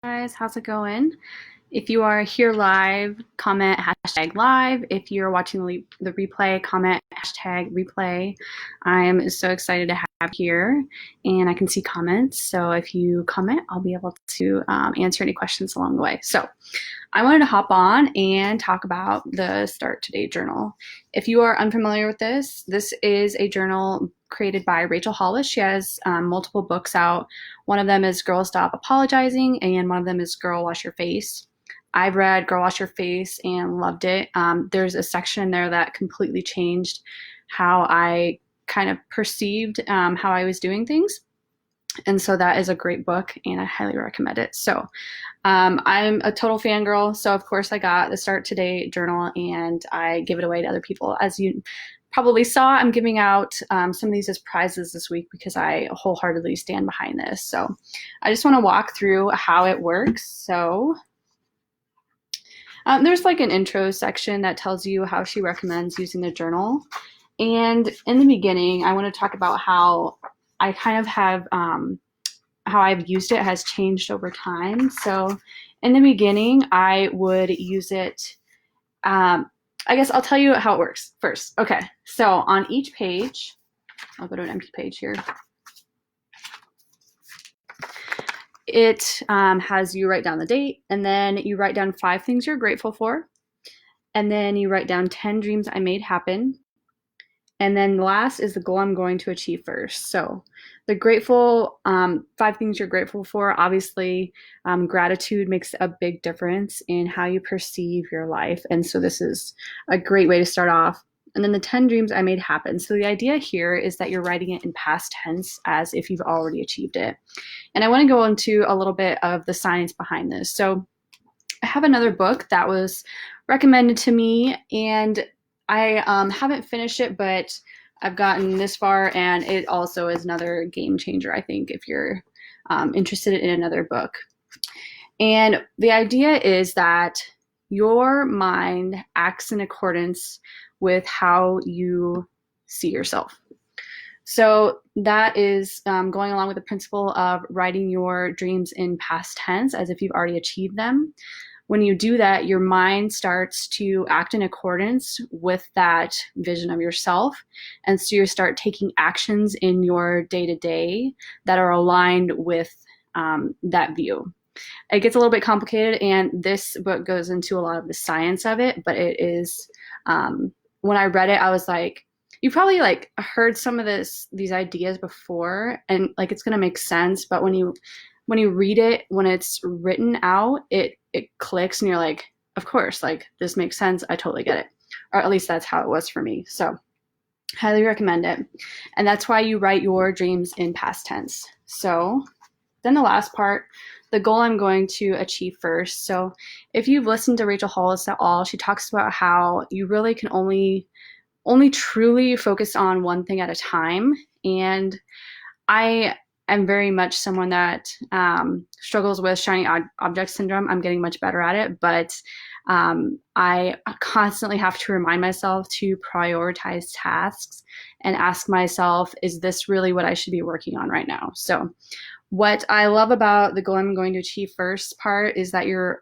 Guys, how's it going? If you are here live, comment hashtag live. If you're watching the replay, comment hashtag replay. I'm so excited to have you here, and I can see comments. So if you comment, I'll be able to answer any questions along the way. So I wanted to hop on and talk about the Start Today journal. If you are unfamiliar with this, this is a journal created by Rachel Hollis. She has multiple books out. One of them is Girl Stop Apologizing, and one of them is Girl Wash Your Face. I've read Girl Wash Your Face and loved it. There's a section in there that completely changed how I kind of perceived how I was doing things. And so that is a great book, and I highly recommend it. So I'm a total fangirl. So of course I got the Start Today journal, and I give it away to other people. As you probably saw, I'm giving out some of these as prizes this week because I wholeheartedly stand behind this. So I just want to walk through how it works. So there's like an intro section that tells you how she recommends using the journal. And in the beginning, I want to talk about how I kind of have, how I've used it has changed over time. So in the beginning, I would use it, I guess I'll tell you how it works first. Okay, so on each page, I'll go to an empty page here. It has you write down the date, and then you write down 5 things you're grateful for, and then you write down 10 dreams I made happen, and then last is the goal I'm going to achieve first. So the grateful, 5 things you're grateful for, obviously gratitude makes a big difference in how you perceive your life, and so this is a great way to start off. And then the 10 dreams I made happen. So the idea here is that you're writing it in past tense as if you've already achieved it. And I want to go into a little bit of the science behind this. So I have another book that was recommended to me, and I haven't finished it, but I've gotten this far, and it also is another game changer, I think, if you're interested in another book. And the idea is that your mind acts in accordance with how you see yourself. So that is going along with the principle of writing your dreams in past tense as if you've already achieved them. When you do that, your mind starts to act in accordance with that vision of yourself. And so you start taking actions in your day-to-day that are aligned with that view. It gets a little bit complicated, and this book goes into a lot of the science of it, but it is, when I read it, I was like, you probably like heard some of these ideas before, and like it's gonna make sense, but when you read it, when it's written out, it clicks, and you're like, of course, like this makes sense, I totally get it. Or at least that's how it was for me. So highly recommend it. And that's why you write your dreams in past tense. So then the last part, the goal I'm going to achieve first. So if you've listened to Rachel Hollis at all, she talks about how you really can only truly focus on one thing at a time. And I am very much someone that struggles with shiny object syndrome. I'm getting much better at it, but I constantly have to remind myself to prioritize tasks and ask myself, is this really what I should be working on right now? So what I love about the goal I'm going to achieve first part is that you're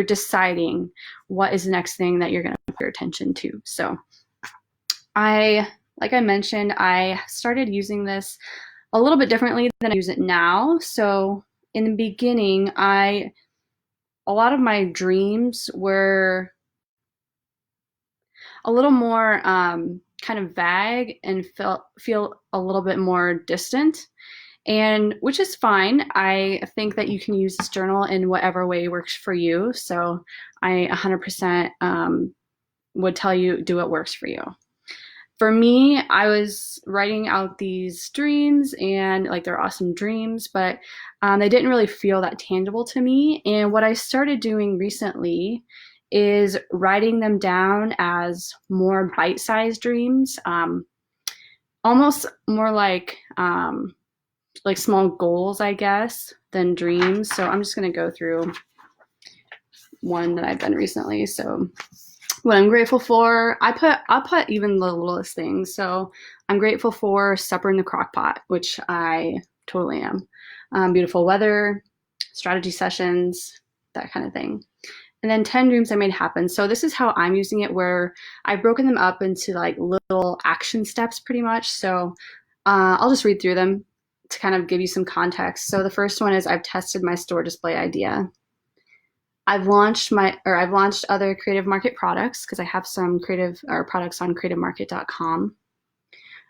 deciding what is the next thing that you're going to put your attention to. So like I mentioned, I started using this a little bit differently than I use it now. So in the beginning, a lot of my dreams were a little more kind of vague and feel a little bit more distant. And which is fine. I think that you can use this journal in whatever way works for you. So I 100% would tell you, do what works for you. For me, I was writing out these dreams, and like they're awesome dreams, but they didn't really feel that tangible to me. And what I started doing recently is writing them down as more bite-sized dreams, almost more like small goals, I guess, than dreams. So I'm just going to go through one that I've done recently. So what I'm grateful for, I'll put even the littlest things. So I'm grateful for supper in the crock pot, which I totally am. Beautiful weather, strategy sessions, that kind of thing. And then 10 dreams I made happen. So this is how I'm using it, where I've broken them up into like little action steps pretty much. So I'll just read through them to kind of give you some context. So the first one is I've tested my store display idea. I've launched other creative market products because I have some creative or products on creativemarket.com.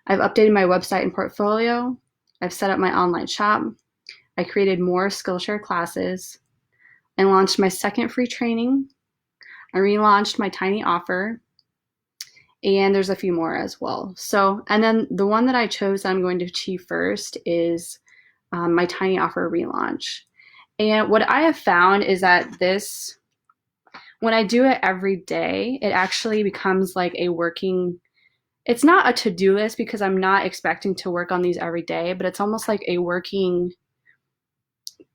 I've updated my website and portfolio. I've set up my online shop. I created more Skillshare classes. I launched my second free training. I relaunched my tiny offer. And there's a few more as well. So, and then the one that I chose that I'm going to achieve first is my tiny offer relaunch. And what I have found is that this, when I do it every day, it actually becomes like a working, it's not a to-do list because I'm not expecting to work on these every day, but it's almost like a working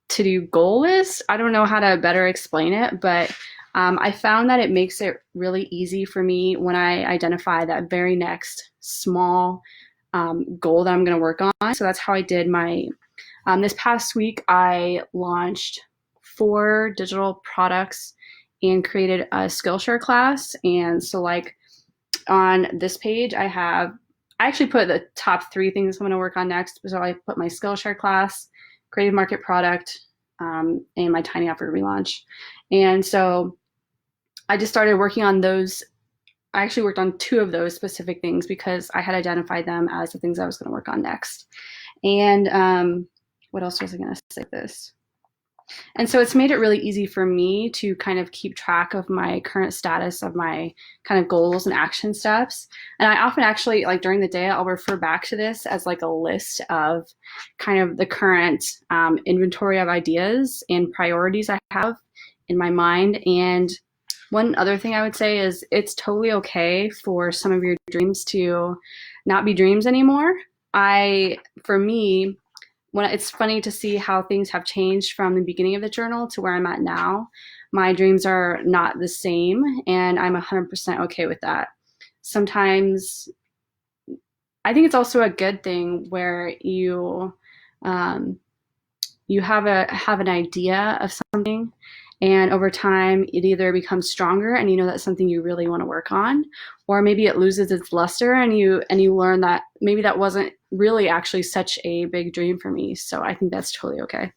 to-do goal list. I don't know how to better explain it, but I found that it makes it really easy for me when I identify that very next small goal that I'm going to work on. So that's how I did my, this past week, I launched 4 digital products and created a Skillshare class. And so like on this page, I actually put the top 3 things I'm going to work on next. So I put my Skillshare class, creative market product, and my tiny offer relaunch. And so I just started working on those. I actually worked on 2 of those specific things because I had identified them as the things I was going to work on next. And what else was I going to say this? And so it's made it really easy for me to kind of keep track of my current status of my kind of goals and action steps. And I often actually, like during the day, I'll refer back to this as like a list of kind of the current inventory of ideas and priorities I have in my mind. And one other thing I would say is it's totally okay for some of your dreams to not be dreams anymore. For me, it's funny to see how things have changed from the beginning of the journal to where I'm at now. My dreams are not the same, and I'm 100% okay with that. Sometimes I think it's also a good thing where you have an idea of something, and over time it either becomes stronger and you know that's something you really want to work on, or maybe it loses its luster and you learn that maybe that wasn't really actually such a big dream for me. So I think that's totally okay.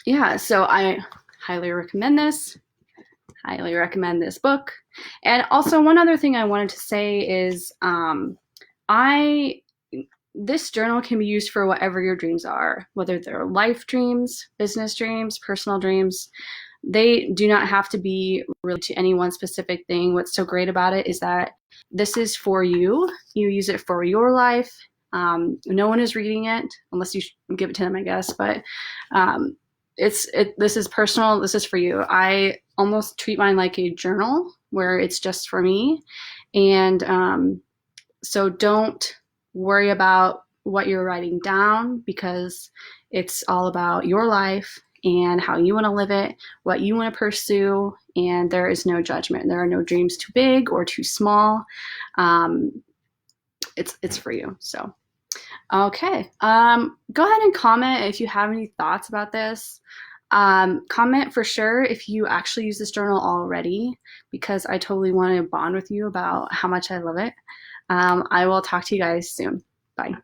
Yeah, so I highly recommend this. Highly recommend this book. And also one other thing I wanted to say is this journal can be used for whatever your dreams are, whether they're life dreams, business dreams, personal dreams. They do not have to be really to any one specific thing. What's so great about it is that this is for you. You use it for your life. No one is reading it unless you give it to them, I guess. But this is personal. This is for you. I almost treat mine like a journal where it's just for me. And so don't worry about what you're writing down because it's all about your life and how you want to live it, what you want to pursue, and there is no judgment. There are no dreams too big or too small. It's for you. So, okay. Go ahead and comment if you have any thoughts about this. Comment for sure if you actually use this journal already, because I totally want to bond with you about how much I love it. I will talk to you guys soon. Bye.